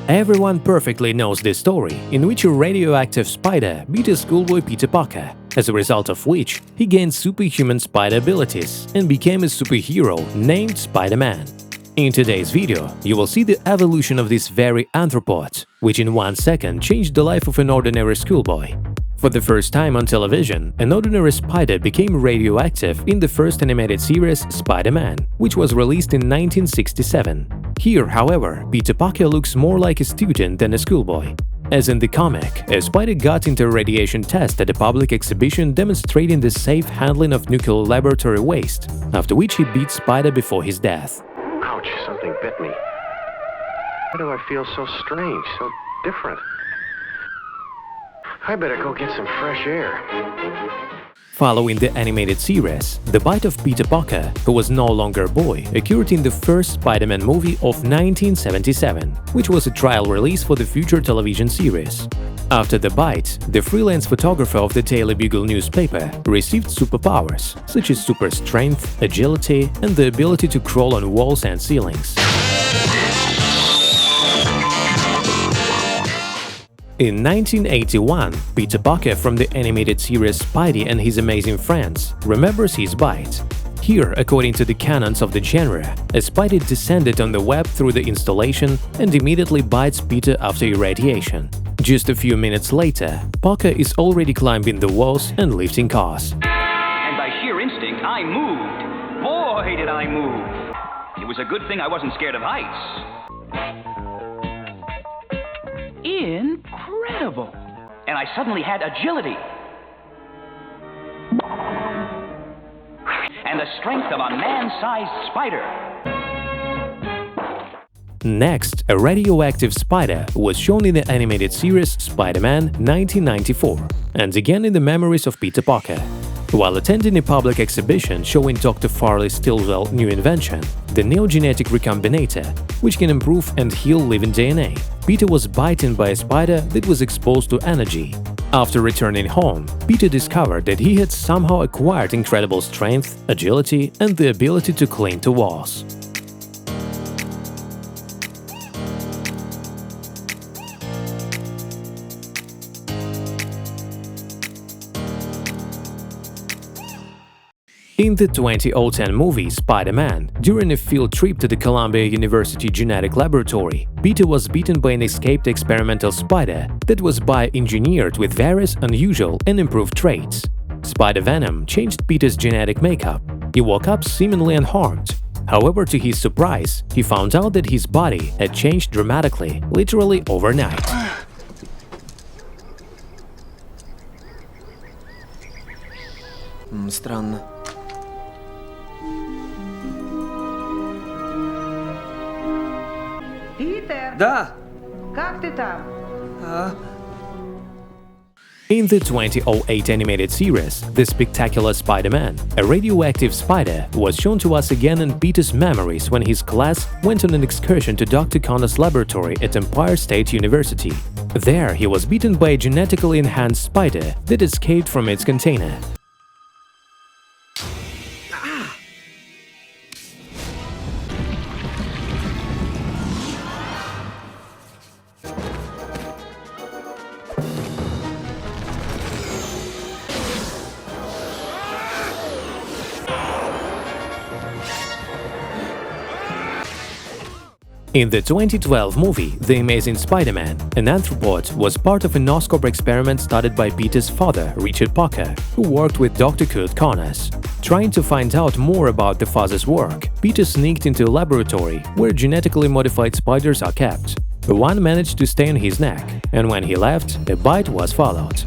Everyone perfectly knows this story, in which a radioactive spider beat a schoolboy Peter Parker, as a result of which he gained superhuman spider abilities and became a superhero named Spider-Man. In today's video, you will see the evolution of this very arthropod, which in 1 second changed the life of an ordinary schoolboy. For the first time on television, an ordinary spider became radioactive in the first animated series Spider-Man, which was released in 1967. Here, however, Peter Parker looks more like a student than a schoolboy. As in the comic, a spider got into a radiation test at a public exhibition demonstrating the safe handling of nuclear laboratory waste, after which he beat Spider before his death. Ouch, something bit me. Why do I feel so strange, so different? I better go get some fresh air. Following the animated series, the bite of Peter Parker, who was no longer a boy, occurred in the first Spider-Man movie of 1977, which was a trial release for the future television series. After the bite, the freelance photographer of the Daily Bugle newspaper received superpowers, such as super strength, agility, and the ability to crawl on walls and ceilings. In 1981, Peter Parker from the animated series Spidey and His Amazing Friends remembers his bite. Here, according to the canons of the genre, a Spidey descended on the web through the installation and immediately bites Peter after irradiation. Just a few minutes later, Parker is already climbing the walls and lifting cars. And by sheer instinct, I moved. Boy, did I move! It was a good thing I wasn't scared of heights. Incredible! And I suddenly had agility. And the strength of a man-sized spider. Next, a radioactive spider was shown in the animated series Spider-Man 1994, and again in the memories of Peter Parker. While attending a public exhibition showing Dr. Farley Stilwell's new invention, the neogenetic recombinator, which can improve and heal living DNA, Peter was bitten by a spider that was exposed to energy. After returning home, Peter discovered that he had somehow acquired incredible strength, agility, and the ability to cling to walls. In the 2010 movie Spider-Man, during a field trip to the Columbia University Genetic Laboratory, Peter was bitten by an escaped experimental spider that was bioengineered with various unusual and improved traits. Spider venom changed Peter's genetic makeup. He woke up seemingly unharmed. However, to his surprise, he found out that his body had changed dramatically, literally overnight. Странно. Питер, Да. как ты там? In the 2008 animated series, The Spectacular Spider-Man, a radioactive spider was shown to us again in Peter's memories when his class went on an excursion to Dr. Connor's laboratory at Empire State University. There, he was bitten by a genetically enhanced spider that escaped from its container. In the 2012 movie The Amazing Spider-Man, an arthropod was part of an Oscorp experiment started by Peter's father, Richard Parker, who worked with Dr. Kurt Connors. Trying to find out more about the father's work, Peter sneaked into a laboratory where genetically modified spiders are kept. One managed to stay on his neck, and when he left, a bite was followed.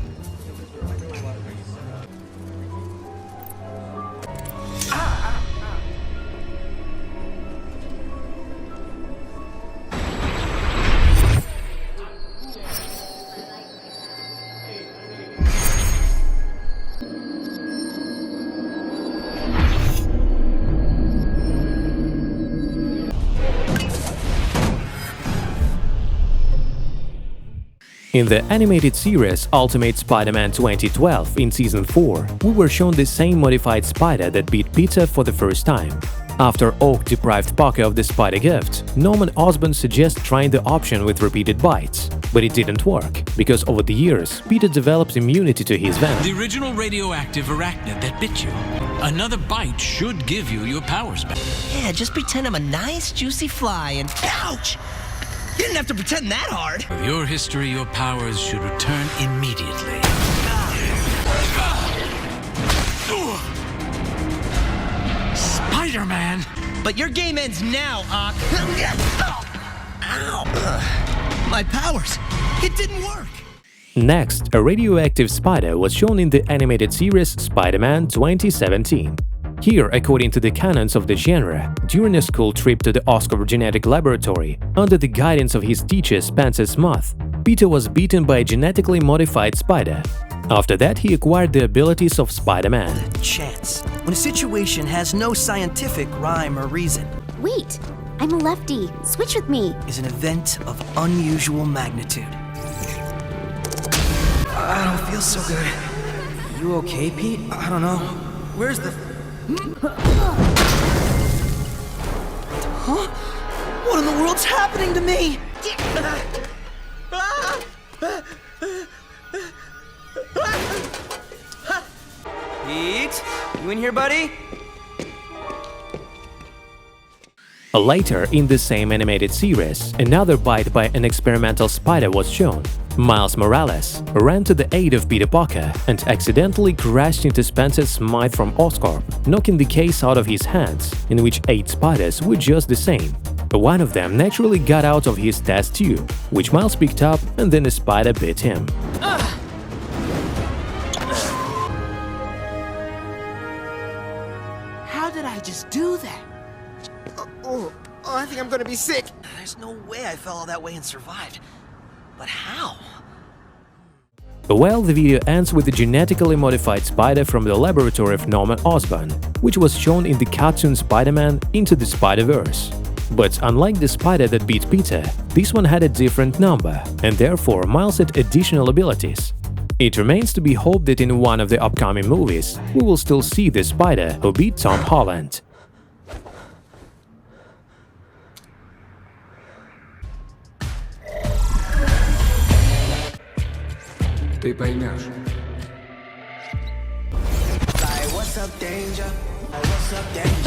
In the animated series Ultimate Spider-Man 2012 in Season 4, we were shown the same modified spider that beat Peter for the first time. After Oak deprived Parker of the spider gift, Norman Osborn suggests trying the option with repeated bites. But it didn't work, because over the years, Peter develops immunity to his venom. The original radioactive arachnid that bit you. Another bite should give you your powers back. Yeah, just pretend I'm a nice, juicy fly and... Ouch! You didn't have to pretend that hard! With your history, your powers should return immediately. Spider-Man! But your game ends now, Ock. Ow! My powers! It didn't work! Next, a radioactive spider was shown in the animated series Spider-Man 2017. Here, according to the canons of the genre, during a school trip to the Oscorp genetic laboratory, under the guidance of his teacher Spencer Smith, Peter was bitten by a genetically modified spider. After that, he acquired the abilities of Spider-Man. Chance. When a situation has no scientific rhyme or reason, Wait, I'm a lefty. Switch with me. is an event of unusual magnitude. I don't feel so good. You okay, Pete? I don't know. Where's the... Huh? What in the world's happening to me? Pete? You in here, buddy? Later, in the same animated series, another bite by an experimental spider was shown. Miles Morales ran to the aid of Peter Parker and accidentally crashed into Spencer Smith from Oscorp, knocking the case out of his hands, in which 8 spiders were just the same. One of them naturally got out of his test tube, which Miles picked up, and then a spider bit him. How did I just do that? Oh, I think I'm gonna be sick. There's no way I fell all that way and survived. But how? Well, the video ends with a genetically modified spider from the laboratory of Norman Osborn, which was shown in the cartoon Spider-Man Into the Spider-Verse. But unlike the spider that beat Peter, this one had a different number, and therefore Miles had additional abilities. It remains to be hoped that in one of the upcoming movies, we will still see the spider who beat Tom Holland. Ты поймешь. Like, what's up, danger? Like, what's up, danger?